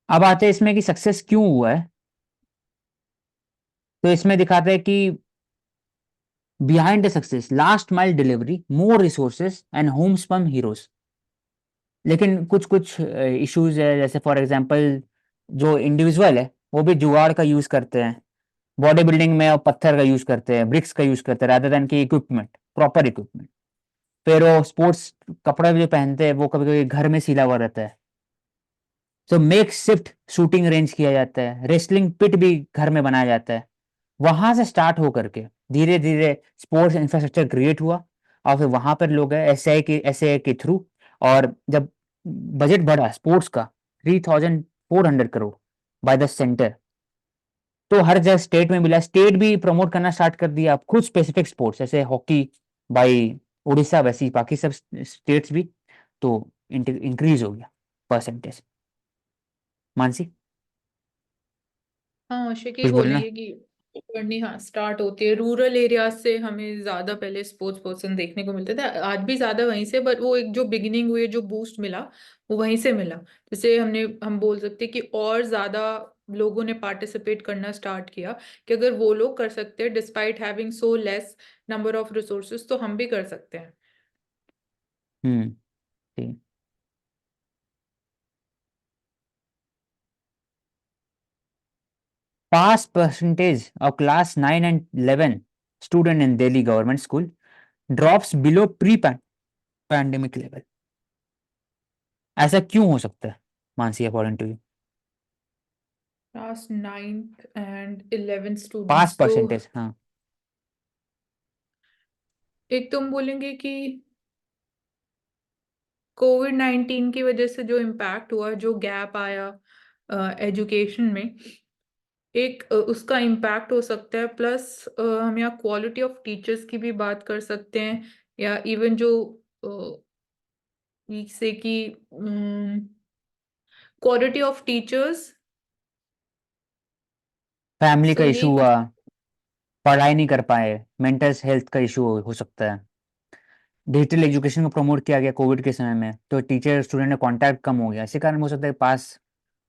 अब आते हैं इसमें कि सक्सेस क्यों हुआ है। तो इसमें दिखाते हैं कि behind the success last mile delivery, more resources and homespun heroes. लेकिन कुछ कुछ इश्यूज है, जैसे फॉर एग्जांपल जो इंडिविजुअल है वो भी जुगाड़ का यूज करते हैं, बॉडी बिल्डिंग में और पत्थर का यूज करते हैं, ब्रिक्स का यूज करते हैं रादर देन की इक्विपमेंट, प्रॉपर इक्विपमेंट। फिर वो स्पोर्ट्स कपड़ा भी जो पहनते हैं वो कभी कभी घर में सिला हुआ रहता है। तो मेक शिफ्ट शूटिंग रेंज किया जाता है, रेसलिंग पिट भी घर में बनाया जाता है। वहां से स्टार्ट होकर के धीरे धीरे स्पोर्ट्स इंफ्रास्ट्रक्चर क्रिएट हुआ। और फिर वहां पर लोग एस के थ्रू, और जब बजट बढ़ा स्पोर्ट्स का 3,400 करोड़ बाय द सेंटर, तो हर जगह स्टेट में मिला, स्टेट भी प्रमोट करना स्टार्ट कर दिया अब खुद स्पेसिफिक स्पोर्ट्स, जैसे हॉकी बाई उड़ीसा, वैसे ही बाकी सब स्टेट्स भी। तो इंक्रीज हो गया परसेंटेज। मानसी, हाँ, शिकी कुछ बोल रही बोलना। है कि पढ़नी हाँ स्टार्ट होती है रूरल एरियाज से। हमें ज्यादा पहले स्पोर्ट्स पर्सन देखने को मिलते थे, आज भी ज्यादा वहीं से, बट वो एक जो बिगिनिंग हुई, जो बूस्ट मिला वो वहीं से मिला। जैसे हम बोल सकते हैं कि और ज्यादा लोगों ने पार्टिसिपेट करना स्टार्ट किया, कि अगर वो लोग कर सकते हैं despite having so less number of resources, तो हम भी कर सकते हैं। हम्म, ठीक। Pass percentage of class 9 and 11 student in Delhi government school drops below pre pandemic level. ऐसा क्यों हो सकता है Mansi, according to you? Class 9th and 11th pass students तो परसेंटेज, हाँ। एक तुम बोलेंगे कि कोविड-19 की वजह से जो इम्पैक्ट हुआ, जो गैप आया एजुकेशन में, एक उसका इम्पैक्ट हो सकता है। प्लस हम यहाँ क्वालिटी ऑफ टीचर्स की भी बात कर सकते हैं, या इवन जो से कि क्वालिटी ऑफ टीचर्स फैमिली का सही इशू हुआ, कुछ। पढ़ाई नहीं कर पाए, मेंटल हेल्थ का इशू हो सकता है। डिजिटल एजुकेशन को प्रमोट किया गया कोविड के समय में, तो टीचर स्टूडेंट का कांटेक्ट कम हो गया, इसी कारण हो सकता है पास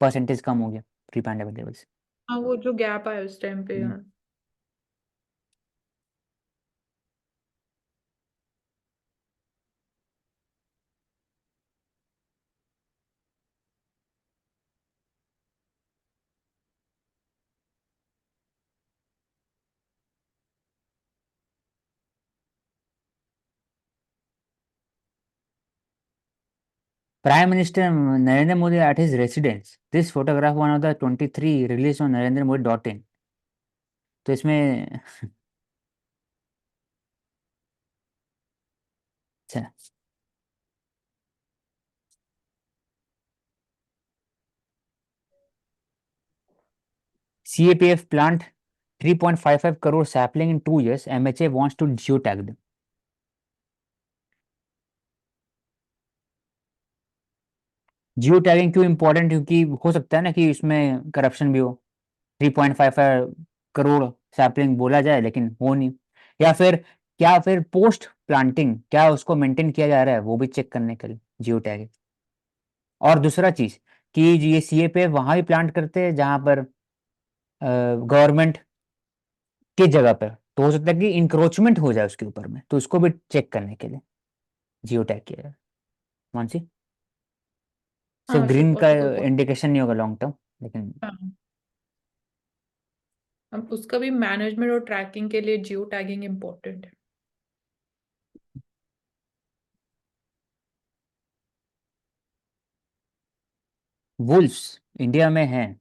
परसेंटेज कम हो गया प्री पैंडेमिक लेवल से। हाँ, वो जो गैप आया उस टाइम पे, हम्म। हाँ। Prime Minister Narendra Modi at his residence. This photograph one of the 23 released on narendramodi.in. तो इसमें अच्छा, CAPF plant 3.55 crore sapling in 2 years. MHA wants to geotag them. Geo tagging क्यों इंपॉर्टेंट? क्योंकि हो सकता है ना कि इसमें करप्शन भी हो। 3.55 करोड़ सैपलिंग बोला जाए लेकिन हो नहीं। या फिर क्या फिर पोस्ट प्लांटिंग क्या उसको मेंटेन किया जा रहा है वो भी चेक करने के लिए जियो टैगिंग। और दूसरा चीज कि ये सीए पे वहां भी प्लांट करते हैं जहां पर गवर्नमेंट की जगह पर, तो हो सकता है कि इंक्रोचमेंट हो जाए उसके ऊपर में, तो उसको भी चेक करने के लिए जियो टैग किया जाए। मानसी, सिर्फ हाँ, ग्रीन का उसका इंडिकेशन नहीं होगा लॉन्ग टर्म, लेकिन हाँ, अब उसका भी मैनेजमेंट और ट्रैकिंग के लिए जियो टैगिंग इम्पोर्टेंट है। वुल्फ्स इंडिया में हैं।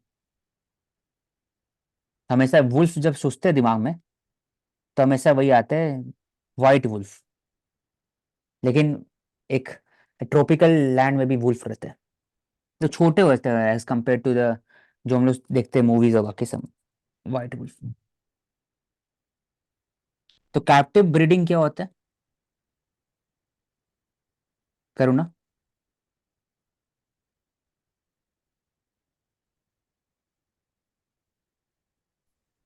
हमेशा वुल्फ जब सोचते हैं दिमाग में तो हमेशा वही आता है, वाइट वुल्फ। लेकिन एक ट्रॉपिकल लैंड में भी वुल्फ रहते हैं, जो छोटे होते हैं एज कम्पेयर टू द जो हम लोग देखते हैं मूवीज और बाकी सब। White wolf. तो कैप्टिव ब्रीडिंग क्या होता है, करुणा?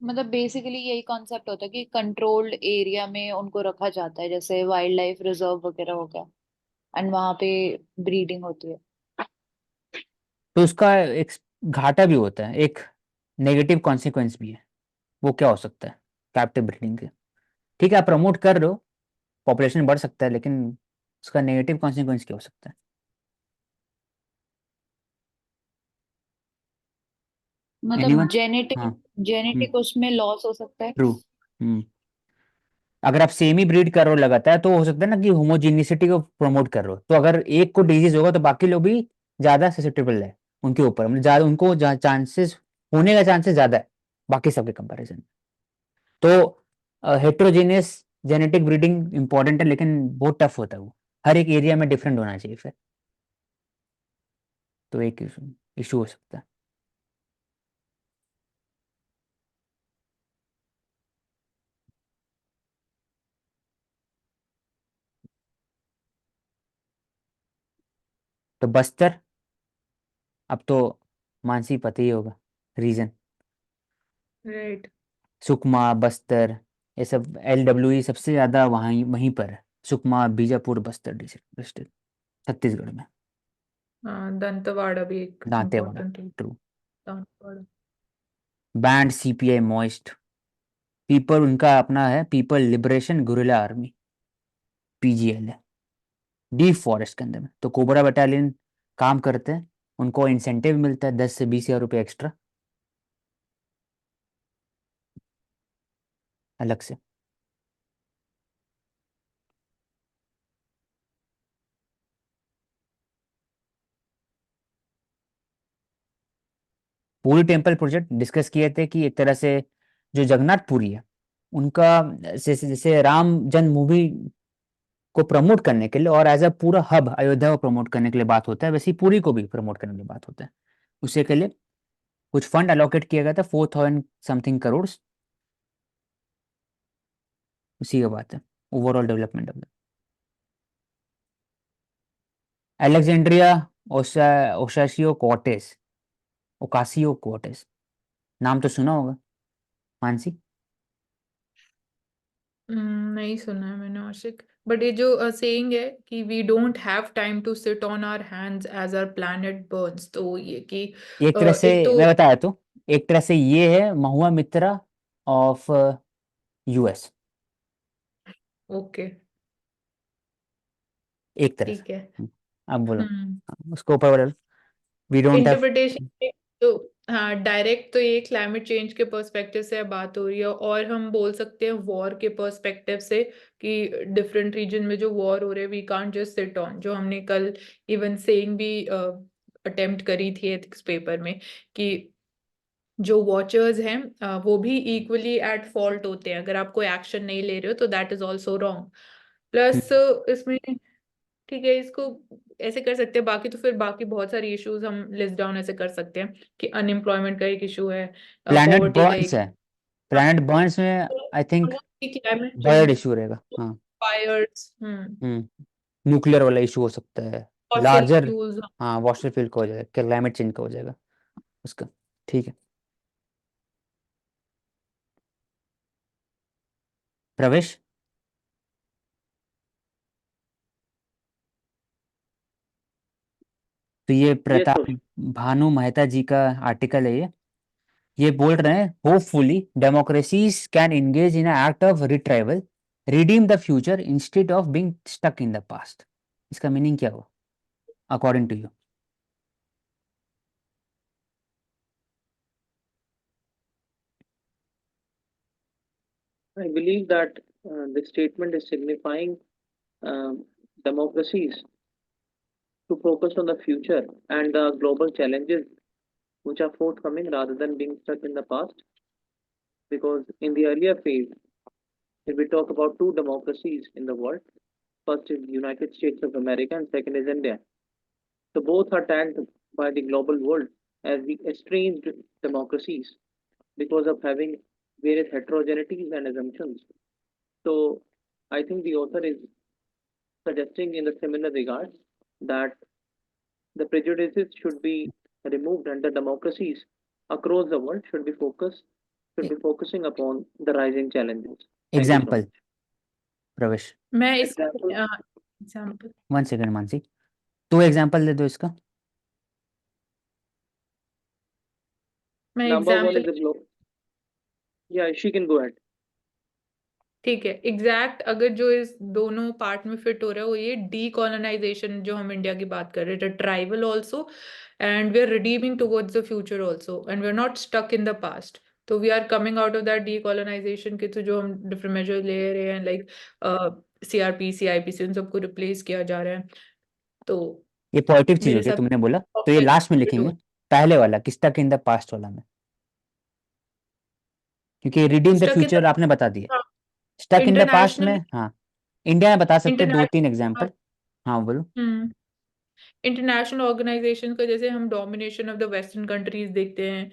मतलब बेसिकली यही कॉन्सेप्ट होता है कि कंट्रोल्ड एरिया में उनको रखा जाता है, जैसे वाइल्ड लाइफ रिजर्व वगैरह हो गया, एंड वहां पे ब्रीडिंग होती है। तो उसका एक घाटा भी होता है, एक नेगेटिव कॉन्सिक्वेंस भी है। वो क्या हो सकता है कैप्टिव ब्रीडिंग के? ठीक है, आप प्रमोट कर रहे हो, पॉपुलेशन बढ़ सकता है, लेकिन उसका नेगेटिव कॉन्सिक्वेंस क्या हो सकता है? मतलब एनीवन? जेनेटिक हाँ। जेनेटिक उसमें लॉस हो सकता है। ट्रू। अगर आप सेम ही ब्रीड कर रहे हो लगातार, तो हो सकता है ना कि होमोजीनिसिटी को प्रमोट कर रहे हो, तो अगर एक को डिजीज होगा तो बाकी लोग भी ज्यादा ससेप्टेबल है उनके ऊपर, मतलब ज्यादा उनको चांसेस होने का चांसेस ज्यादा है बाकी सबके कंपैरिजन में। तो हेट्रोजीनियस जेनेटिक ब्रीडिंग इंपॉर्टेंट है, लेकिन बहुत टफ होता है वो, हर एक एरिया में डिफरेंट होना चाहिए फिर, तो एक इशू हो सकता है। तो बस्तर, अब तो मानसी पता ही होगा रीजन, राइट। सुकमा बस्तर, ये सब LWE सबसे ज़्यादा वहीं वहीं पर है, सुकमा बीजापुर बस्तर डिस्ट्रिक्ट छत्तीसगढ़ में। हाँ, दंतवाड़ा भी एक दांतेवाड़ा। इम्पोर्टेंट है। True. Dantewada. Banned CPI Maoist, people उनका अपना है, people liberation guerrilla army, PGL है, डीप फॉरेस्ट के अंदर में, तो कोबरा बटालियन काम करते हैं, उनको इंसेंटिव मिलता है 10 से 20 हज़ार रुपये एक्स्ट्रा अलग से। पूरी टेम्पल प्रोजेक्ट डिस्कस किए थे कि एक तरह से जो जगन्नाथ पुरी है उनका, जैसे जैसे राम जन्मभूमि को प्रमोट करने के लिए और एज अ पूरा हब अयोध्या को प्रमोट करने के लिए बात होता है, वैसे ही पुरी को भी प्रमोट करने के लिए बात होता है। उसी के लिए कुछ फंड अलोकेट किया गया था, 4000 समथिंग करोड़, उसी का बात है, overall development of Alexandria Ocasio Cortez, Ocasio Cortez, नाम तो सुना होगा मानसी। नहीं सुना है मैंने आशिक। बट ये जो सेइंग है कि we don't have time to sit on our hands as our planet burns, तो ये कि एक तरह से एक तो मैं बताया तो, एक तरह से ये है महुआ मित्रा ऑफ US, ओके। एक तरह से। ठीक है। आप बोलो। हम्म। उसको ऊपर बोलो, वी डोंट हैव। इंटरप्रिटेशन तो, हाँ, डायरेक्ट तो ये क्लाइमेट चेंज के पर्सपेक्टिव से बात हो रही है, और हम बोल सकते हैं वॉर के पर्सपेक्टिव से कि डिफरेंट रीजन में जो वॉर हो रहे हैं, we can't just sit on, जो हमने कल इवन सेइंग भी अटेम्प्ट करी थी एथिक्स पेपर में, कि जो वॉचर्स हैं वो भी इक्वली एट फॉल्ट होते हैं, अगर आप कोई एक्शन नहीं ले रहे हो तो that is also wrong. Plus इसमें, ठीक है, इसको ऐसे कर सकते हैं, बाकी तो फिर बाकी बहुत सारी इश्यूज हम लिस्ट डाउन ऐसे कर सकते हैं कि अनएम्प्लॉयमेंट का एक इशू है, प्लैनेट पॉवर्टी का बर्न्स एक, है, प्लैनेट बर्न्स में I think climate bird change, issue रहेगा, हाँ। फायर्स, न्यूक्लियर वाला इशू हो सकता है, फॉसिल लार्जर। फ्यूल्स। हाँ, वॉशर फील्ड का हो जाएगा, क्लाइमेट चेंज का हो जाएगा उसका। ठीक है प्रवेश, तो ये यस प्रताप सर। भानु मेहता जी का आर्टिकल है ये बोल रहे हैं hopefully democracies can engage in act of retrieval, redeem the future instead of being stuck in the past. इसका मीनिंग क्या हुआ according to you? I believe that this statement is signifying democracies to focus on the future and the global challenges which are forthcoming rather than being stuck in the past. Because in the earlier phase, if we talk about two democracies in the world, first is United States of America and second is India. So both are tagged by the global world as the estranged democracies because of having various heterogeneities and assumptions. So I think the author is suggesting in a similar regard that the prejudices should be removed and the democracies across the world should be focusing upon the rising challenges. Thank you so example much. प्रवेश, मैं इस Example, example, 1 second Mansi, तो example दे दो इसका। मैं Number one is example the global. Yeah, she can go ahead. ठीक है, exact अगर जो इस दोनों पार्ट में फिट हो रहा है वो ये डीकोलोनाइजेशन जो हम इंडिया की बात कर रहे थे, tribal also and we are redeeming towards the future also and we are not stuck in the past. तो we are coming out of that decolonisation के, तो जो हम डिफरेंट मेजर ले रहे हैं लाइक सीआरपी सीआईपी उन सबको रिप्लेस किया जा रहा है। तो ये पॉजिटिव चीज मेरे होगी, हिसाब तुमने बोला तो ये से लास्ट में लिखेंगे, पहले वाला कि स्टक इन द पास्ट वाला में, क्योंकि redeem the stuck in future आपने बता दिया। The stuck in the past में, इंटरनेशनल हाँ, इंडिया में बता सकते हैं दो तीन इंटरनेशनल एग्जांपल। हाँ बोलो। इंटरनेशनल ऑर्गेनाइजेशन का जैसे हम domination of the western countries देखते हैं,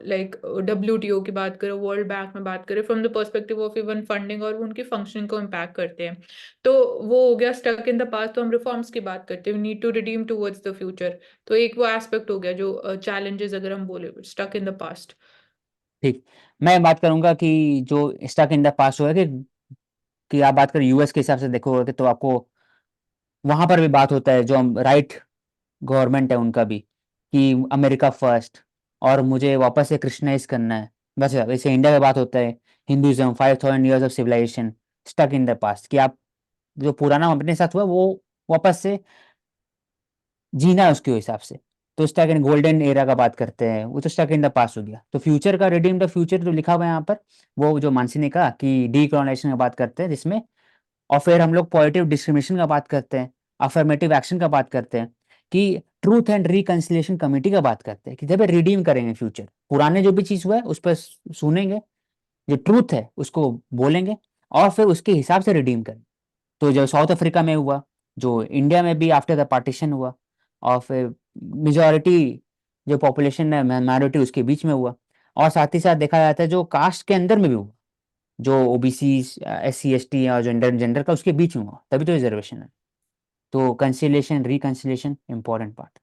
लाइक डब्ल्यूटीओ की बात करें, वर्ल्ड बैंक में बात करें, from the perspective of even funding और वो उनकी फंक्शनिंग को इम्पैक्ट करते हैं। तो वो हो गया स्टक इन द पास्ट। तो हम रिफॉर्म्स की बात करते हैं, we need to redeem towards the future. तो एक वो एस्पेक्ट हो गया जो चैलेंजेस अगर हम बोले स्टक इन द पास्ट। ठीक, मैं बात करूंगा कि जो स्टक इन द पास्ट हुआ है कि आप बात करें यूएस के हिसाब से देखोगे तो आपको वहां पर भी बात होता है, जो हम राइट गवर्नमेंट है उनका भी, कि अमेरिका फर्स्ट और मुझे वापस से क्रिश्चनाइज करना है। बस वैसे इंडिया में बात होता है Hinduism 5000 years of civilization stuck in the past, कि आप जो पुराना अपने साथ हुआ वो वापस से जीना है उसके हिसाब से। तो स्टक इन गोल्डन एरा का बात करते हैं, वो तो स्टक इन द पास्ट हो गया। तो फ्यूचर का, रिडीम द फ्यूचर जो लिखा हुआ है यहाँ पर, वो जो मानसी ने कहा कि डीकोलोनाइजेशन का बात करते हैं जिसमें, और फिर हम लोग पॉजिटिव डिस्क्रिमिनेशन का बात करते हैं, अफर्मेटिव एक्शन का बात करते हैं, कि ट्रूथ एंड रिकंसिलिएशन कमेटी का बात करते हैं कि जब रिडीम करेंगे फ्यूचर, पुराने जो भी चीज हुआ है उस पर सुनेंगे, जो ट्रूथ है उसको बोलेंगे और फिर उसके हिसाब से रिडीम करें। तो जो साउथ अफ्रीका में हुआ, जो इंडिया में भी आफ्टर द पार्टीशन हुआ, और फिर मेजोरिटी जो पॉपुलेशन है माइनॉरिटी उसके बीच में हुआ, और साथ ही साथ देखा जाता है जो कास्ट के अंदर में भी हुआ, जो ओबीसी SC ST और जेंडर जेंडर का उसके बीच में हुआ, तभी तो रिजर्वेशन है। तो कंसिलिएशन रिकंसिलिएशन इंपॉर्टेंट पार्ट।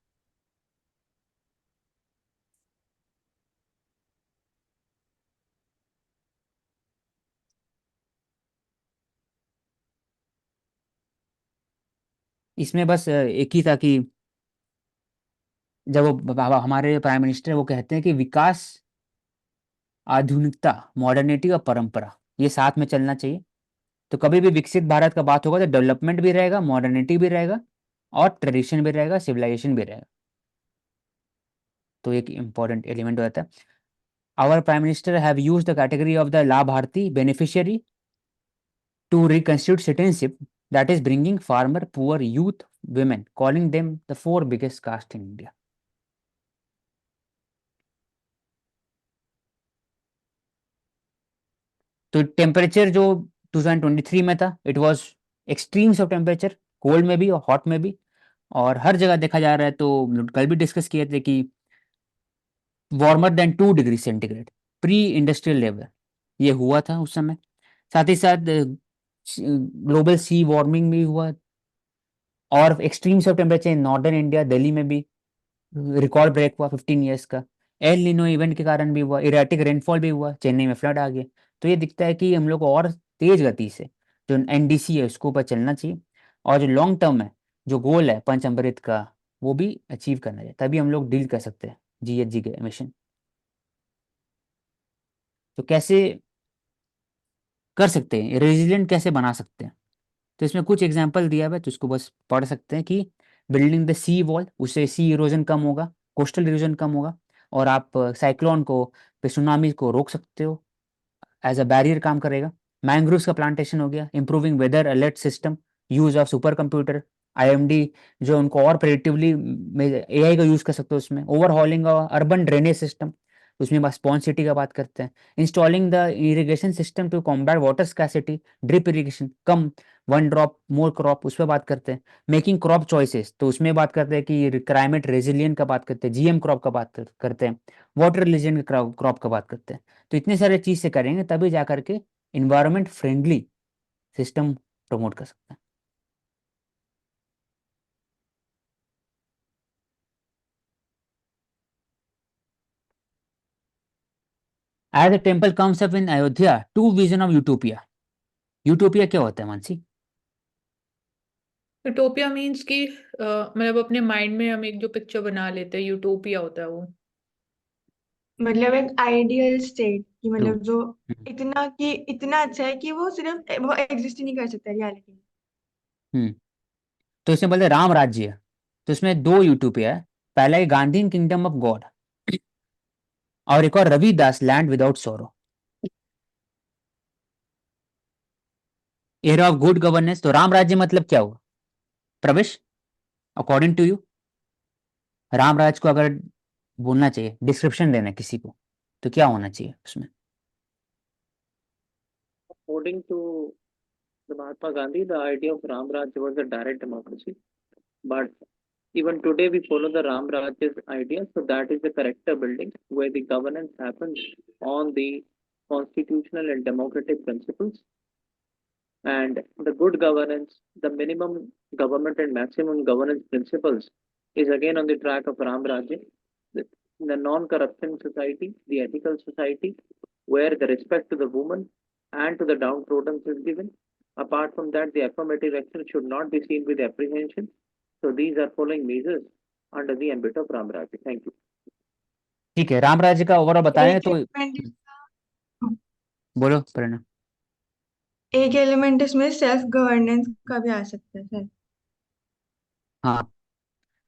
इसमें बस एक ही था कि जब वो हमारे प्राइम मिनिस्टर वो कहते हैं कि विकास, आधुनिकता, मॉडर्निटी और परंपरा, ये साथ में चलना चाहिए। तो कभी भी विकसित भारत का बात होगा तो डेवलपमेंट भी रहेगा, मॉडर्निटी भी रहेगा, और ट्रेडिशन भी रहेगा, सिविलाइजेशन भी रहेगा। तो एक इंपॉर्टेंट एलिमेंट हो जाता है। Our prime minister have used the category of the labharthi beneficiary to reconstitute citizenship, that is bringing farmer, poor, youth, women, calling them the four biggest caste in India. तो temperature जो 2023 में था, it was extremes of temperature, cold में भी और hot में भी, और हर जगह देखा जा रहा है। तो कल भी डिस्कस किए थे कि warmer than 2 degree centigrade pre industrial level ये हुआ था उस समय। साथ ही साथ ग्लोबल सी वार्मिंग भी हुआ, और extremes of temperature in northern India, Delhi में भी रिकॉर्ड ब्रेक हुआ 15 ईयर्स का। एल निनो इवेंट के कारण भी हुआ, इरेटिक रेनफॉल भी हुआ, चेन्नई में फ्लड आ गया। तो ये दिखता है कि हम लोग को और तेज गति से जो NDC है उसको ऊपर चलना चाहिए, और जो लॉन्ग टर्म है, जो गोल है पंच अमृत का, वो भी अचीव करना चाहिए, तभी हम लोग डील कर सकते हैं GHG के एमिशन। तो कैसे कर सकते हैं, रेजिलियंट कैसे बना सकते हैं? तो इसमें कुछ एग्जांपल दिया हुआ है, तो उसको बस पढ़ सकते हैं कि बिल्डिंग द सी वॉल, उससे सी इरोजन कम होगा, कोस्टल इरोजन कम होगा, और आप साइक्लोन को, सुनामी को रोक सकते हो, एज अ बैरियर काम करेगा। मैंग्रोव्स का प्लांटेशन हो गया, improving weather alert system, use of super computer IMD, जो उनको और प्रेडिक्टिवली AI का यूज कर सकते हो उसमें। ओवरहॉलिंग अर्बन ड्रेनेज सिस्टम, उसमें बस स्पॉन्ज सिटी का बात करते हैं। Installing the irrigation system to combat water scarcity, drip irrigation, come one drop more crop, उस पर बात करते हैं। मेकिंग क्रॉप चॉइसेस, तो उसमें बात करते हैं कि क्लाइमेट रेजिलियंट का बात करते हैं, GM क्रॉप का बात करते हैं, वाटर रिलिजेंट क्रॉप का बात करते हैं। तो इतने सारे चीज से करेंगे तभी जा करके इन्वायरमेंट फ्रेंडली सिस्टम प्रमोट कर सकते हैं। As the temple comes up in Ayodhya, to vision of utopia. Utopia क्या होता है मानसी? यूटोपिया मीन्स कि मतलब अपने माइंड में हम एक जो पिक्चर बना लेते हैं, यूटोपिया होता है वो। मतलब एक आइडियल स्टेट कि ट्रू। मतलब जो इतना अच्छा है कि वो सिर्फ वो एग्जिस्ट ही नहीं कर सकता रियलिटी में। हम्म। तो इसमें बोलते राम राज्य, तो इसमें दो यूटोपिया है। पहला है गांधी किंगडम ऑफ गॉड, और एक और रविदास लैंड विदाउट सोरो, एरा ऑफ गुड गवर्नेंस। तो राम राज्य मतलब क्या हुआ प्रवेश, अकॉर्डिंग टू यू? राम राज को अगर बोलना चाहिए, डिस्क्रिप्शन देना है किसी को, तो क्या होना चाहिए उसमें? According to the Mahatma Gandhi, the idea of Ram Raj was a direct democracy. But even today, we follow the Ram Raj's idea. So that is the character building where the governance happens on the constitutional and democratic principles. And the good governance, the minimum government and maximum governance principles is again on the track of Ram Rajya. The non-corruption society, the ethical society, where the respect to the woman and to the downtrodden is given. Apart from that, the affirmative action should not be seen with apprehension. So these are following measures under the ambit of Ram Rajya. Thank you. ठीक है, राम राज्य का overall बताएं एक तो element बोलो प्रेरणा। एक element इसमें सेल्फ गवर्नेंस का भी आ सकता है सर। हाँ,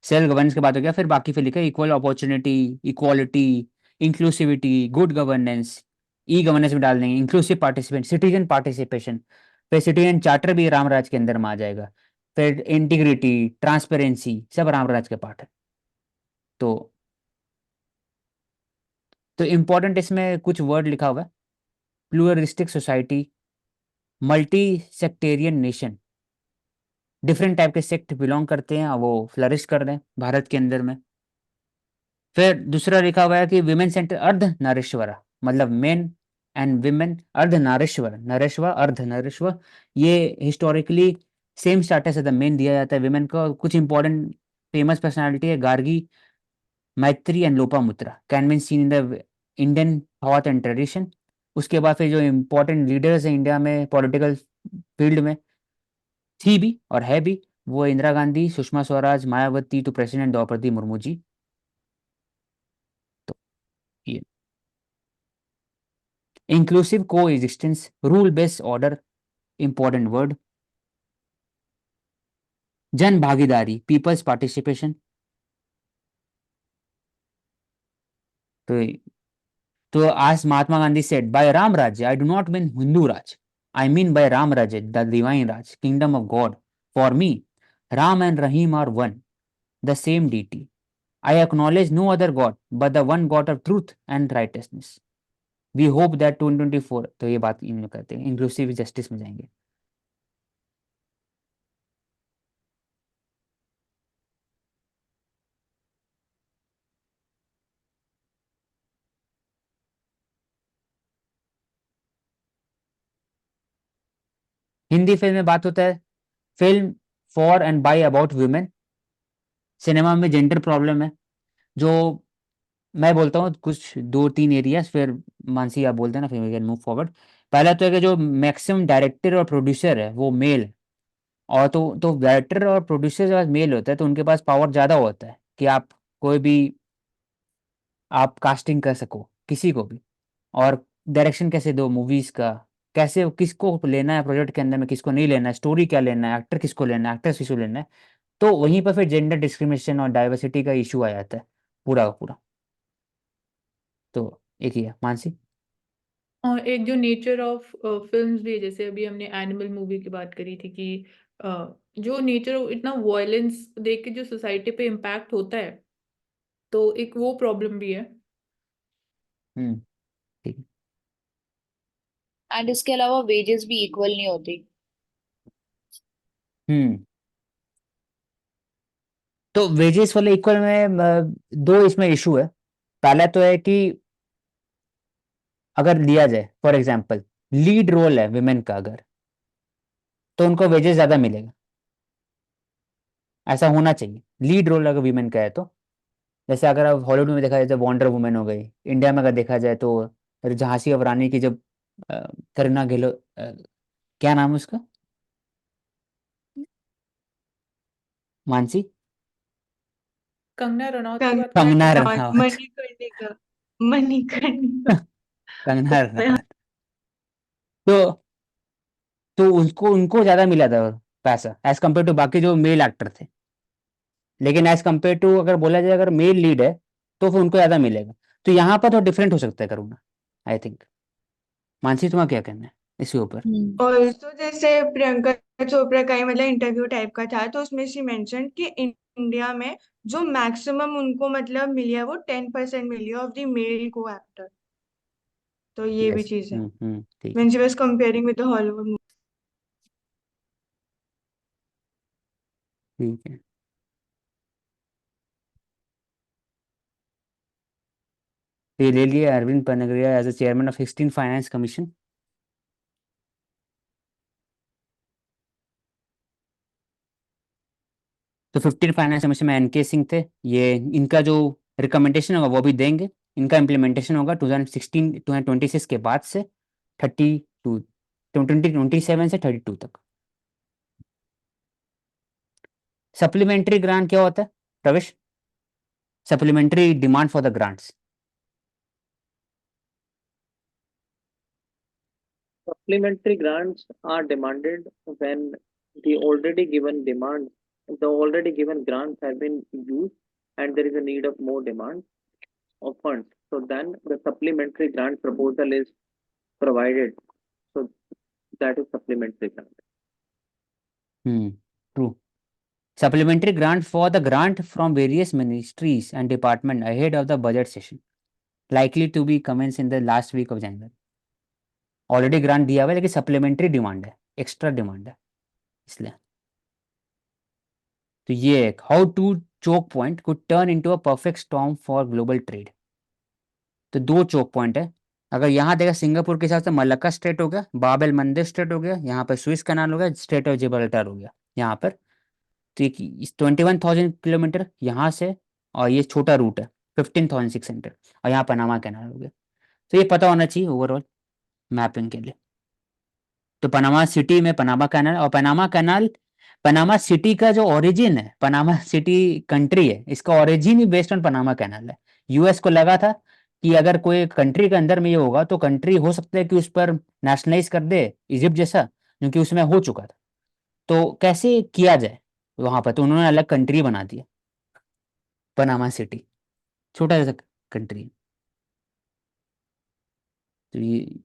सेल्फ गवर्नेंस के बात हो गया, फिर बाकी फिर लिखा equal opportunity, equality, inclusivity, good governance, e governance में डाल देंगे, इंक्लूसिव पार्टिसिपेंट, सिटीजन पार्टिसिपेशन, फिर सिटीजन चार्टर भी रामराज के अंदर में आ जाएगा, फिर इंटीग्रिटी, ट्रांसपेरेंसी, सब रामराज के पार्ट है। तो इम्पोर्टेंट इसमें कुछ वर्ड लिखा हुआ है, pluralistic society, multi sectarian nation, different type के सेक्ट बिलोंग करते हैं और वो फ्लरिश कर रहे हैं भारत के अंदर में। फिर दूसरा लिखा हुआ है कि विमेन सेंटर अर्ध नारीश्वर, मतलब मेन एंड विमेन अर्ध नारीश्वर, नरेश्वर अर्ध नारीश्वर, ये historically same status as the men दिया जाता है विमेन का। कुछ इंपॉर्टेंट फेमस पर्सनालिटी है Gargi, Maitreyi and Lopamudra can been seen in the Indian thought and tradition. उसके बाद फिर जो इम्पोर्टेंट लीडर्स हैं इंडिया में पॉलिटिकल फील्ड में, थी भी और है भी, वो इंदिरा गांधी, सुषमा स्वराज, मायावती टू प्रेसिडेंट द्रौपदी मुर्मू जी। तो ये inclusive coexistence, rule based order, important word, Jan Bhagidari, people's participation. तो आज Mahatma Gandhi said by Ram Rajya I do not mean Hindu Raj, I mean by Ram Rajya the divine Raj, kingdom of God. For me Ram and Rahim are one, the same deity. I acknowledge no other God but the one God of truth and righteousness. We hope that 2024, तो ये बात इन लोग कहते हैं, inclusive justice में जाएंगे। Hindi film में बात होता है film for and by about women. Cinema में जेंडर प्रॉब्लम है, जो मैं बोलता हूँ कुछ दो तीन एरियाज, फिर मानसी आप बोलते हैं ना, फिर वी कैन मूव फॉरवर्ड। पहला तो है कि जो मैक्सिमम डायरेक्टर और प्रोड्यूसर है वो मेल है, और तो डायरेक्टर और प्रोड्यूसर जब मेल होता है तो उनके पास पावर ज़्यादा होता है कि आप कोई भी आप कास्टिंग कर सको किसी को भी, और डायरेक्शन कैसे दो मूवीज का, कैसे किसको लेना है प्रोजेक्ट के अंदर में, किसको नहीं लेना है, स्टोरी क्या लेना है, एक्टर किसको लेना है, एक्ट्रेस किसको लेना है। तो वहीं पर फिर जेंडर डिस्क्रिमिनेशन और डाइवर्सिटी का इशू आ जाता है पूरा का पूरा। तो एक ही है मानसी। और एक जो नेचर ऑफ फिल्म्स भी है, जैसे अभी हमने एनिमल मूवी की बात करी थी कि जो नेचर इतना वायलेंस देख के जो सोसाइटी पे इम्पैक्ट होता है, तो एक वो प्रॉब्लम भी है। हम्म, ठीक है। एंड इसके अलावा वेजेस भी इक्वल नहीं होती। हम्म। तो वेजेस वाले इक्वल में दो इसमें इशू है। पहला तो है कि अगर लिया जाए फॉर एग्जांपल लीड रोल है विमेन का अगर, तो उनको वेजेस ज्यादा मिलेगा, ऐसा होना चाहिए। लीड रोल अगर वीमेन का है तो, जैसे अगर आप हॉलीवुड में देखा जाए तो वंडर वुमेन हो गई, इंडिया में अगर देखा जाए तो झांसी ऑफ रानी की जब अ, करीना गिलो क्या नाम है उसका, मानसी? कंगना रनौत की बात कर रहे हैं कंगना क्या? कंगना रनौत रनावत। मणिकर्णिका। मणिकर्णिका कंगना उसमें रनावत। तो उनको उनको ज्यादा मिला था पैसा एज कम्पेयर टू बाकी जो मेल एक्टर थे। लेकिन एज कम्पेयर टू अगर बोला जाए अगर मेल लीड है तो फिर उनको ज्यादा मिलेगा। तो यहाँ पर तो डिफरेंट हो सकता है करुणा, आई थिंक। मानसी तुम्हारा क्या कहना है इसके ऊपर? और तो जैसे प्रियंका चोपड़ा का ही मतलब इंटरव्यू टाइप का था, तो उसमें शी मेंशन कि इंडिया में जो मैक्सिमम उनको मतलब मिली है वो 10% मिली है ऑफ द मेल को एक्टर। तो ये भी यस। चीज है। ठीक है। when she was comparing with the Hollywood movie. ठीक है। तो ये ले लिया Arvind Panagariya as a chairman of 16 finance commission. तो 15 फाइनेंस कमीशन में एनके सिंह थे। ये इनका जो रिकमेंडेशन होगा वो भी देंगे। इनका इम्प्लीमेंटेशन होगा 2016 2026 के बाद से 32 2027 से 32 तक। सप्लीमेंट्री ग्रांट क्या होता है प्रवेश? Supplementary demand for the grants. Supplementary grants are demanded when the already given grants have been used and there is a need of more demand of funds. So then the supplementary grant proposal is provided. So that is supplementary grant. True. Supplementary grant for the grant from various ministries and department ahead of the budget session, likely to be commenced in the last week of January. Already grant दिया हुआ है लेकिन supplementary demand है, extra demand है इसलिए। तो ये एक how to choke point could turn into a perfect storm for global trade. तो दो चोक पॉइंट है। अगर यहाँ देखा सिंगापुर के हिसाब से मलक्का स्ट्रेट हो गया, बाब एल मंदेब स्ट्रेट हो गया, यहाँ पर स्विस कैनाल हो गया, स्ट्रेट ऑफ जिब्राल्टर हो गया यहाँ पर। तो 21,000 किलोमीटर यहाँ से, और ये छोटा रूट है 15,600, और यहाँ पनामा कैनाल हो गया। तो ये पता होना चाहिए ओवरऑल मैपिंग के लिए। तो पनामा सिटी में पनामा कैनाल, और पनामा कैनाल पनामा सिटी का जो ओरिजिन है, पनामा सिटी कंट्री है, इसका origin he based on Panama canal है। यूएस को लगा था कि अगर कोई कंट्री के अंदर में ये होगा तो कंट्री हो सकता है कि उस पर नेशनलाइज कर दे इजिप्ट जैसा, क्योंकि उसमें हो चुका था। तो कैसे किया जाए वहां पर, तो उन्होंने अलग कंट्री बना दिया पनामा सिटी, छोटा सा कंट्री। तो ये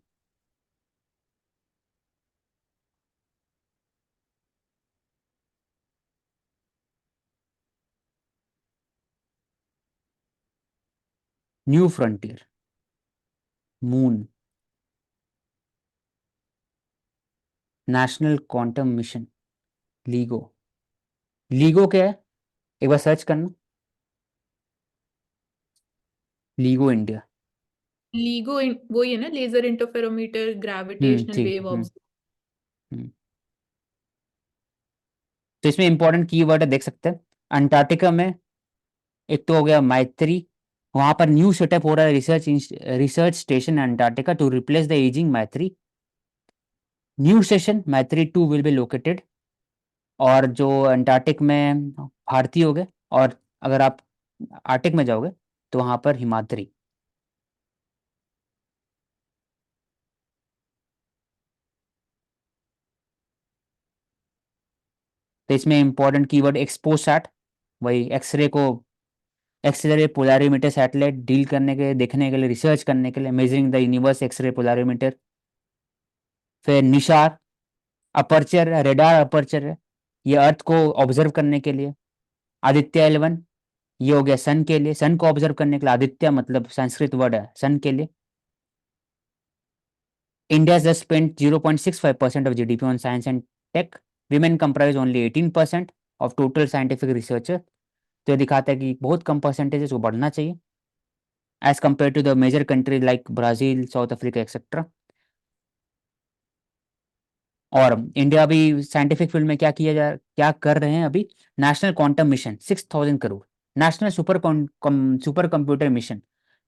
new frontier, moon, national quantum mission, LIGO. LIGO क्या है एक बार सर्च करना, लीगो इंडिया। लीगो वही है ना, लेजर इंटरफेरोमीटर ग्रेविटेशनल ठीक है। Wave observe. हम्म। तो इसमें इंपॉर्टेंट कीवर्ड है, देख सकते हैं। अंटार्कटिका में एक तो हो गया मैत्री, वहां पर न्यू सेटअप हो रहा है research station Antarctica to replace the aging Maitri. New station Maitri 2 will be located. और जो अंटार्कटिक में भारतीय हो गए, और अगर आप आर्टिक में जाओगे तो वहां पर हिमाद्री। तो इसमें इंपॉर्टेंट कीवर्ड एक्सपोसैट, वही एक्सरे को, एक्सरे पोलारिमीटर सैटेलाइट डील करने के, देखने के लिए, रिसर्च करने के लिए, measuring the universe X ray polarimeter. फिर निशार, अपर्चर रेडार अपर्चर है, ये अर्थ को ऑब्जर्व करने के लिए। आदित्य L1, ये हो गया सन के लिए, सन को ऑब्जर्व करने के लिए। आदित्य मतलब संस्कृत वर्ड है सन के लिए। India has spent 0.65% of GDP on science and tech. Women comprise only 18% of total scientific researcher. तो ये दिखाता है कि बहुत कम परसेंटेज है, इसको बढ़ना चाहिए as compare to the major country like Brazil, South Africa etcetera. और इंडिया अभी साइंटिफिक फील्ड में क्या कर रहे हैं अभी? National quantum mission 6,000 crore, national super computer mission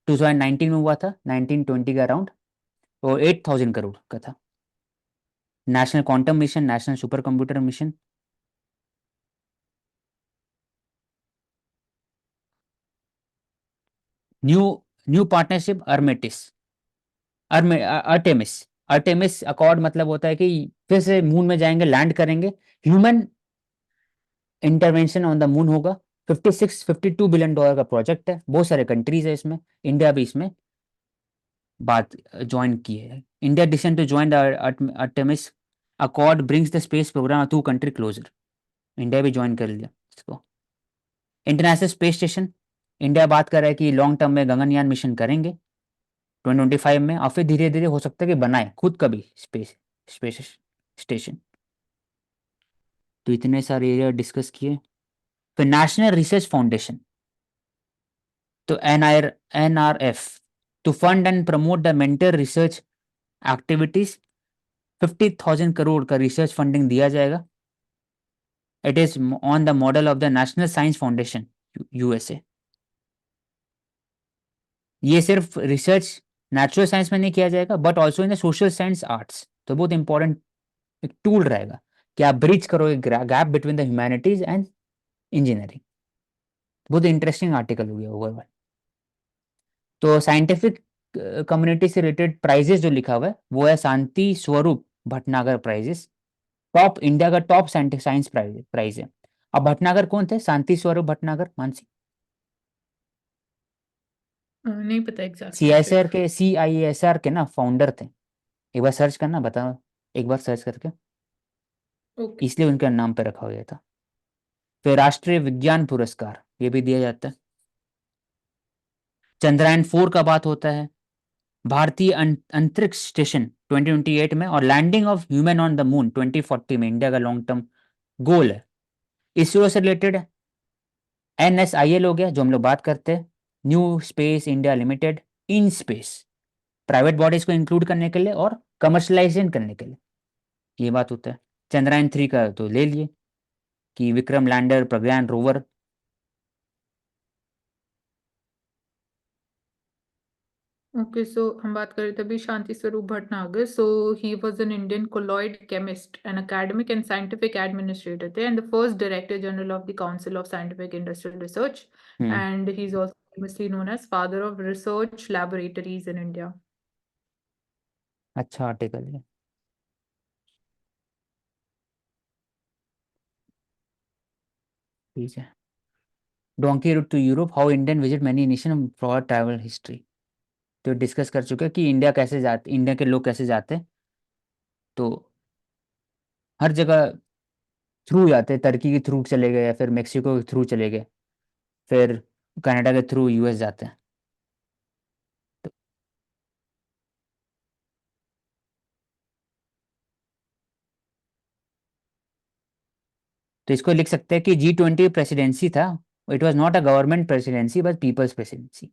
2019 में हुआ था, 1920 का अराउंड, तो 8,000 करोड़ का था national quantum mission, national super computer mission. New new partnership Artemis. Artemis accord मतलब होता है कि फिर से मून में जाएंगे, लैंड करेंगे, human intervention on the moon होगा। 52 बिलियन डॉलर का प्रोजेक्ट है, बहुत सारे कंट्रीज है इसमें, इंडिया भी इसमें बात ज्वाइन की है। India decision to join the Artemis accord brings the space program to country closer. India भी ज्वाइन कर लिया इसको। इंटरनेशनल स्पेस स्टेशन, इंडिया बात कर रहा है कि लॉन्ग टर्म में गगनयान मिशन करेंगे 2025 में, और फिर धीरे धीरे हो सकता है कि बनाए खुद का भी स्पेस स्पेस स्टेशन। तो इतने सारे एरिया डिस्कस किए। फिर नेशनल रिसर्च फाउंडेशन, तो NRF to fund and promote the mentor research activities, 50,000 crore का रिसर्च फंडिंग दिया जाएगा। It is on the model of the national science foundation USA। ये सिर्फ रिसर्च नेचुरल साइंस में नहीं किया जाएगा but also in the social science arts. तो बहुत इंपॉर्टेंट एक टूल रहेगा कि आप ब्रिज करोगे gap between the humanities and engineering. बहुत इंटरेस्टिंग आर्टिकल हो गया ओवरऑल। तो साइंटिफिक कम्युनिटी से रिलेटेड प्राइजेस जो लिखा हुआ है वो है शांति Swarup Bhatnagar prices. Top India का टॉप साइंस प्राइज है। अब भटनागर कौन थे? शांति स्वरूप भटनागर, मानसी? नहीं पता एग्जैक्टली CISR के CISR के ना फाउंडर थे। एक बार सर्च करना, बताओ एक बार सर्च करके, ओके। इसलिए उनका नाम पे रखा गया था। फिर राष्ट्रीय विज्ञान पुरस्कार ये भी दिया जाता है। चंद्रयान 4 का बात होता है। भारतीय अंतरिक्ष स्टेशन 2028 में, और landing of human on the moon 2040 में इंडिया का लॉन्ग टर्म गोल है। इसरो से रिलेटेड NSIL हो गया जो हम लोग बात करते हैं, new space India limited, in space, private bodies को इंक्लूड करने के लिए और कमर्शलाइजेशन करने के लिए ये बात होता है। चंद्रयान 3 का तो ले लिए कि Vikram lander, Pragyan rover. Okay, so हम बात कर रहे थे अभी Shanti Swarup Bhatnagar. So he was an Indian colloid chemist and academic and scientific administrator थे and the first director general of the council of scientific industrial research and he is also famously known as father of research laboratories in India. अच्छा article है। ठीक है। Donkey route to Europe, how Indian visit many nation for travel history. तो discuss कर चुके हैं कि India कैसे जाते, इंडिया के लोग कैसे जाते हैं। तो हर जगह थ्रू जाते हैं, टर्की के थ्रू चले गए या फिर मेक्सिको के थ्रू चले गए, फिर कनाडा के थ्रू US जाते हैं। तो इसको लिख सकते हैं कि G20 प्रेसिडेंसी था, it was not a government presidency but people's presidency.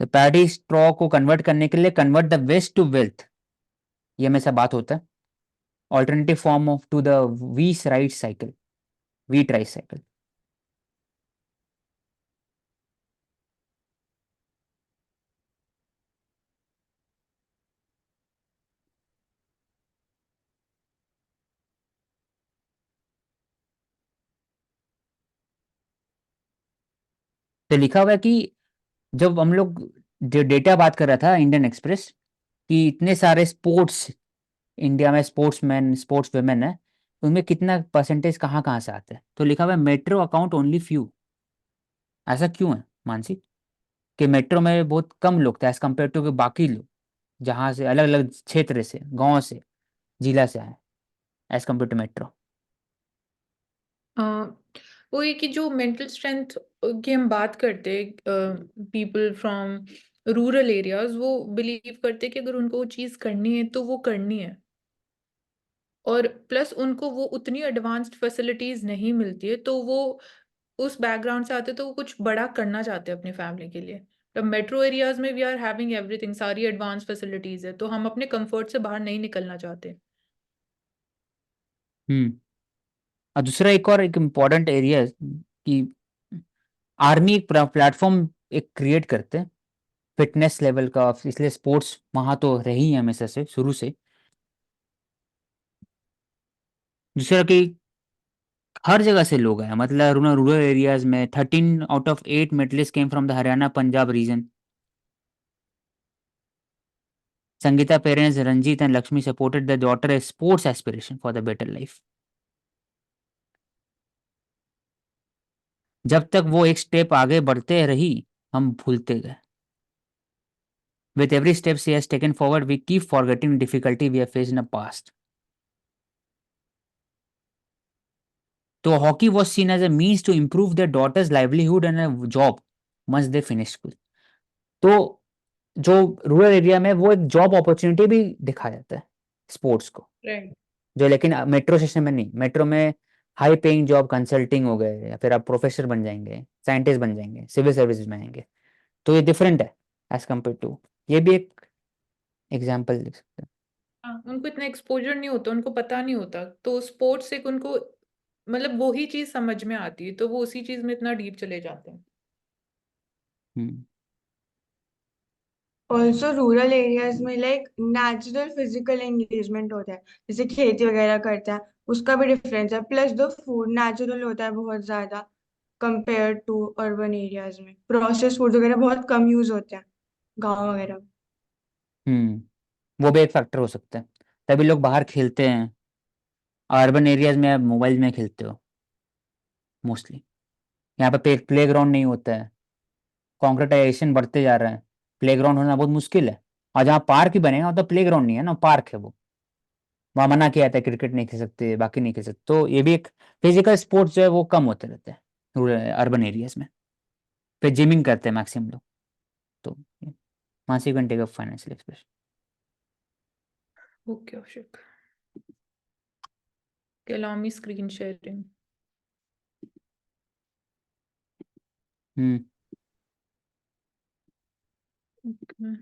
तो पैरिस स्ट्रॉ को कन्वर्ट करने के लिए, convert the waste to wealth, ये हमेशा बात होता है। Alternative form of to the wheat rice cycle, wheat rice cycle. तो लिखा हुआ है कि जब हम लोग जो डेटा बात कर रहा था इंडियन एक्सप्रेस कि इतने सारे स्पोर्ट्स इंडिया में, स्पोर्ट्समैन स्पोर्ट्स वुमेन है, उनमें कितना परसेंटेज कहाँ कहाँ से आते हैं। तो लिखा हुआ है मेट्रो अकाउंट ओनली फ्यू। ऐसा क्यों है मानसी कि मेट्रो में बहुत कम लोग थे एज कम्पेयर टू बाकी लोग जहाँ से अलग अलग क्षेत्र से, गांव से, जिला से आए, एज कम्पेयर टू मेट्रो। वो ये कि जो मेंटल स्ट्रेंथ की हम बात करते हैं, पीपल फ्रॉम रूरल एरियाज वो बिलीव करते हैं कि अगर उनको वो चीज़ करनी है तो वो करनी है, और प्लस उनको वो उतनी एडवांस्ड फैसिलिटीज नहीं मिलती है, तो वो उस बैकग्राउंड से आते तो वो कुछ बड़ा करना चाहते हैं अपनी फैमिली के लिए। अब मेट्रो एरियाज में वी आर हैविंग एवरीथिंग, सारी एडवांस फैसिलिटीज है, तो हम अपने कंफर्ट से बाहर नहीं निकलना चाहते। और दूसरा एक और एक इम्पॉर्टेंट एरिया है कि आर्मी एक प्लेटफॉर्म एक क्रिएट करते हैं फिटनेस लेवल का, इसलिए स्पोर्ट्स वहाँ तो रही है हमेशा से, शुरू से। दूसरा कि हर जगह से लोग आए, मतलब रूरल एरियाज में 13 out of 8 medalist came from the Haryana Punjab region. Sangeeta parents Ranjit and Lakshmi supported the daughter a sports aspiration for the better life. जब तक वो एक स्टेप आगे बढ़ते रही, हम भूलते गए। With every step she has taken forward, we keep forgetting difficulty we have faced in the past. So hockey was seen as a means to improve their daughter's livelihood and a job once they finish school. तो जो rural area में वो एक job opportunity भी दिखाया जाता है sports को, राइट। जो लेकिन मेट्रो स्टेशन में नहीं। मेट्रो में हाई पेइंग जॉब कंसल्टिंग हो गए, या फिर आप प्रोफेसर बन जाएंगे, साइंटिस्ट बन जाएंगे, सिविल सर्विसेज में आएंगे। तो ये डिफरेंट है एज कम्पेयर टू, ये भी एक एग्जाम्पल देख सकते हैं। हाँ, उनको इतना एक्सपोजर नहीं होता, उनको पता नहीं होता, तो स्पोर्ट्स से उनको मतलब वो ही चीज समझ में आती है, तो वो उसी चीज में इतना डीप चले जाते हैं। ऑल्सो रूरल एरियाज में लाइक नेचुरल फिजिकल एंगेजमेंट होता है, जैसे खेती वगैरह करता है, उसका भी डिफरेंस है। प्लस द फूड नेचुरल होता है बहुत ज्यादा कंपेयर टू अर्बन एरियाज में। प्रोसेस फूड वगैरह बहुत कम यूज होते हैं गाँव वगैरह में। वो भी एक फैक्टर हो सकता है, तभी लोग बाहर खेलते हैं। अर्बन एरियाज में आप मोबाइल में खेलते हो मोस्टली, यहाँ पे प्ले ग्राउंड नहीं होता है, कॉन्क्रीटाइजेशन बढ़ते जा रहा है, प्ले ग्राउंड होना बहुत मुश्किल है। और जहाँ पार्क ही बनेगा तो प्ले ग्राउंड नहीं है ना, पार्क है वो। वहाँ मना किया जाता है क्रिकेट नहीं खेल सकते, बाकी नहीं खेल सकते। तो ये भी एक फिजिकल स्पोर्ट्स जो है वो कम होते रहते हैं रूरल अर्बन एरियाज में। फिर जिमिंग करते हैं मैक्सिमम लोग। तो मानसिक घंटे का financial expression. Okay Ashok, allow me screen sharing. हम्म Okay.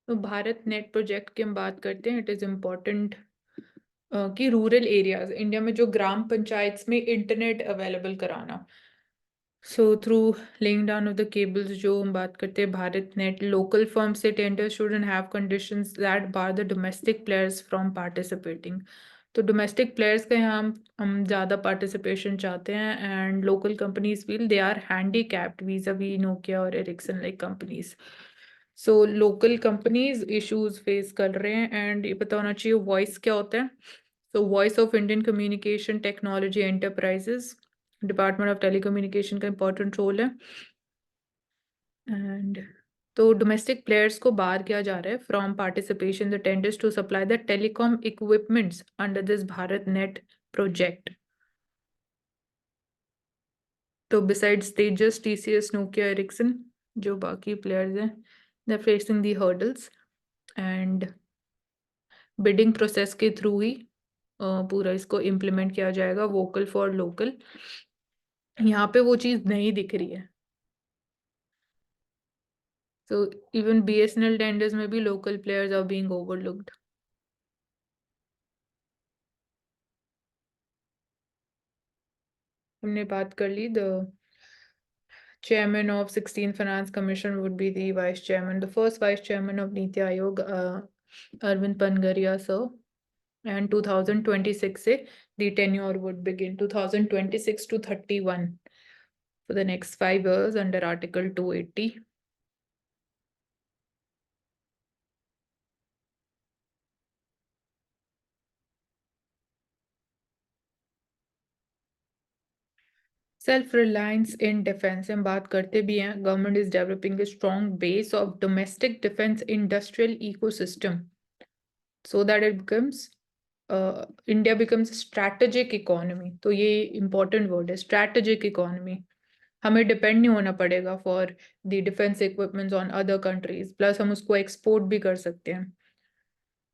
तो भारत नेट प्रोजेक्ट की हम बात करते हैं। इट इज इम्पोर्टेंट कि रूरल एरियाज इंडिया में जो ग्राम पंचायत में इंटरनेट अवेलेबल कराना। So through laying down of the cables, जो हम बात करते हैं भारत नेट, लोकल फर्म से tender shouldn't have conditions that bar the domestic players from participating. तो डोमेस्टिक प्लेयर्स का यहाँ हम ज़्यादा पार्टिसिपेशन चाहते हैं, and local companies feel they are handicapped vis-a-vis Nokia और Ericsson like companies. So local companies issues face कर रहे हैं, एंड ये पता होना चाहिए वॉइस क्या होता है। So voice of Indian communication technology enterprises, department of telecommunication का इंपॉर्टेंट रोल है। एंड तो डोमेस्टिक प्लेयर्स को बाहर किया जा रहा है from participation the tenders to supply the telecom equipments under this Bharat net project. तो besides Tejas, TCS, Nokia, Ericsson, जो बाकी प्लेयर्स हैं, they are facing the hurdles, and bidding process के थ्रू ही पूरा इसको इम्प्लीमेंट किया जाएगा, वोकल फॉर लोकल। यहाँ पे वो चीज़ नहीं दिख रही है। So even BSNL tenders में भी local players are being overlooked. हमने बात कर ली, the chairman of 16th Finance Commission would be the vice chairman, the first vice chairman of Niti Aayog, Arvind Pangaria sir, and 2026 से the tenure would begin, 2026 to 31 for the next 5 years under Article 280. Self reliance in defence हम बात करते भी हैं। Government is developing a strong base of domestic defence industrial ecosystem so that it becomes India becomes strategic economy. तो ये important word है, strategic economy. हमें depend नहीं होना पड़ेगा for the defence equipments on other countries, plus हम उसको export भी कर सकते हैं।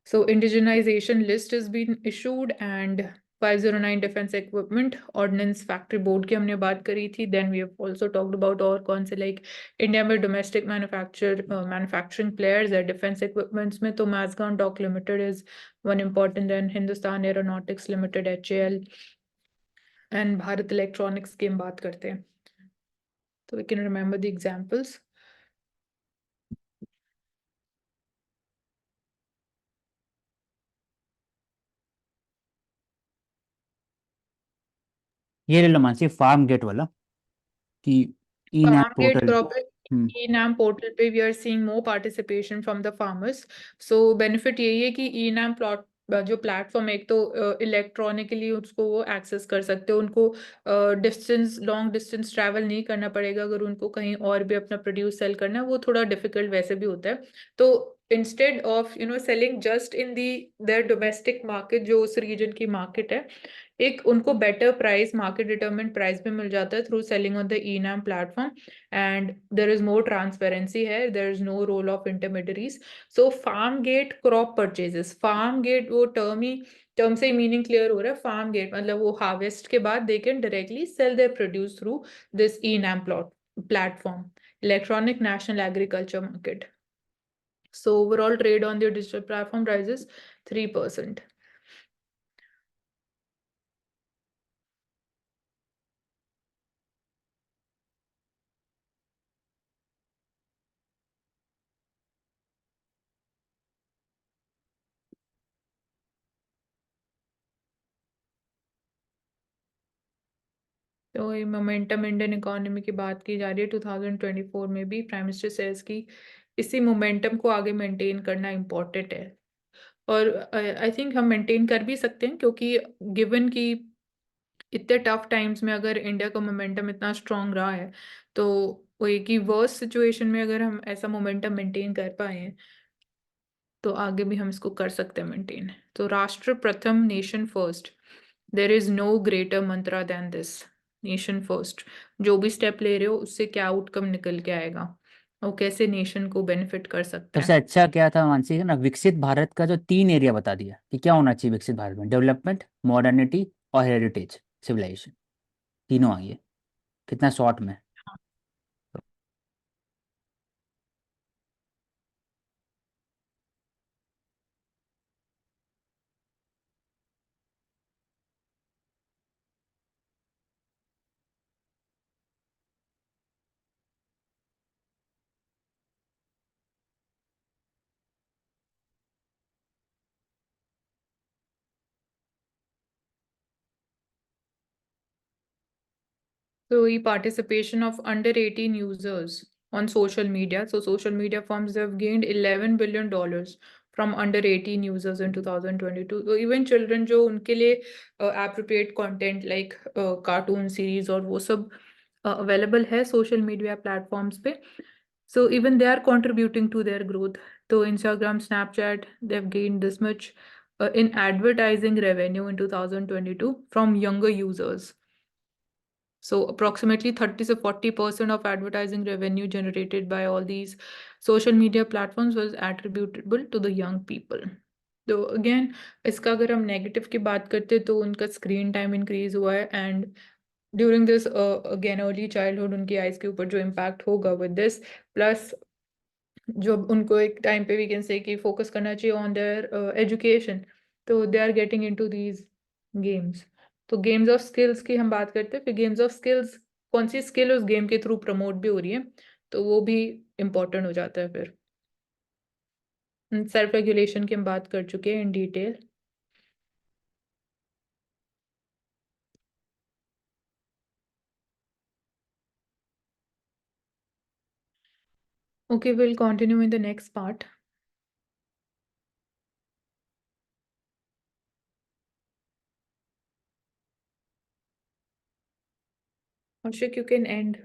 So indigenization list has been issued, and 509 defense equipment ordnance factory board की हमने बात करी थी। Then we have also talked about और कौन से like India में domestic manufacturing players है defense equipments में। तो Mazagon Dock Limited is one important, then Hindustan Aeronautics Limited HAL, and Bharat Electronics की हम बात करते हैं, तो we can remember the examples. ये ले लो मानसी, फार्म गेट वाला, कि e NAM Farm Gate portal. crop hmm. e-NAM portal पे we are seeing more participation from the farmers. So benefit यही है कि e-NAM plot जो प्लेटफॉर्म, एक तो इलेक्ट्रॉनिकली उसको वो एक्सेस कर सकते हो, उनको लॉन्ग डिस्टेंस ट्रैवल नहीं करना पड़ेगा अगर उनको कहीं और भी अपना प्रोड्यूस सेल करना है, वो थोड़ा डिफिकल्ट वैसे भी होता है। तो instead of selling just in the their domestic market, जो उस रीजन की मार्केट है, एक उनको better price, market determined price भी मिल जाता है through selling on the e-NAM platform, and there is more transparency है, there is no role of intermediaries. So farm gate crop purchases, farm gate वो टर्म से ही मीनिंग क्लियर हो रहा है। फार्म गेट मतलब वो हार्वेस्ट के बाद they can directly sell their produce through this e-NAM platform, electronic national agriculture market. So overall trade on the digital platform rises 3%. तो ये मोमेंटम इंडियन इकोनॉमी की बात की जा रही है 2024 में भी, प्राइम मिनिस्टर सेज की इसी मोमेंटम को आगे मेंटेन करना इम्पोर्टेंट है, और आई थिंक हम मेंटेन कर भी सकते हैं, क्योंकि गिवन कि इतने टफ टाइम्स में अगर इंडिया का मोमेंटम इतना स्ट्रांग रहा है, तो वो एक ही वर्स्ट सिचुएशन में अगर हम ऐसा मोमेंटम मेंटेन कर पाए हैं, तो आगे भी हम इसको कर सकते हैं मेंटेन। तो राष्ट्र प्रथम, nation first, there is no greater mantra than this, nation first. जो भी स्टेप ले रहे हो उससे क्या आउटकम निकल के आएगा और कैसे नेशन को बेनिफिट कर सकता सबसे है। अच्छा क्या था मानसी, है ना, विकसित भारत का जो 3 एरिया बता दिया कि क्या होना चाहिए विकसित भारत में: डेवलपमेंट, मॉडर्निटी और हेरिटेज सिविलाइजेशन। तीनों आ गए कितना शॉर्ट में। So the participation of under 18 users on social media. So social media firms have gained $11 billion from under 18 users in 2022. So even children जो उनके लिए appropriate content like cartoon series और वो सब available है social media platforms पे. So even they are contributing to their growth. So Instagram, Snapchat, they've gained this much in advertising revenue in 2022 from younger users. So approximately 30 to 40% of advertising revenue generated by all these social media platforms was attributable to the young people. तो again इसका अगर हम negative की बात करते तो उनका screen time increase हुआ है, and during this again early childhood उनकी आइज के ऊपर जो इम्पैक्ट होगा विद दिस, प्लस जो उनको एक टाइम पे वी कैन से कि फोकस करना चाहिए ऑन देयर एजुकेशन, तो they are getting into these games. तो गेम्स ऑफ स्किल्स की हम बात करते हैं, फिर गेम्स ऑफ स्किल्स कौन सी स्किल उस गेम के थ्रू प्रमोट भी हो रही है, तो वो भी इम्पोर्टेंट हो जाता है। फिर सेल्फ रेगुलेशन की हम बात कर चुके हैं in detail. Okay, we'll continue in the next part. Ashik, you can end.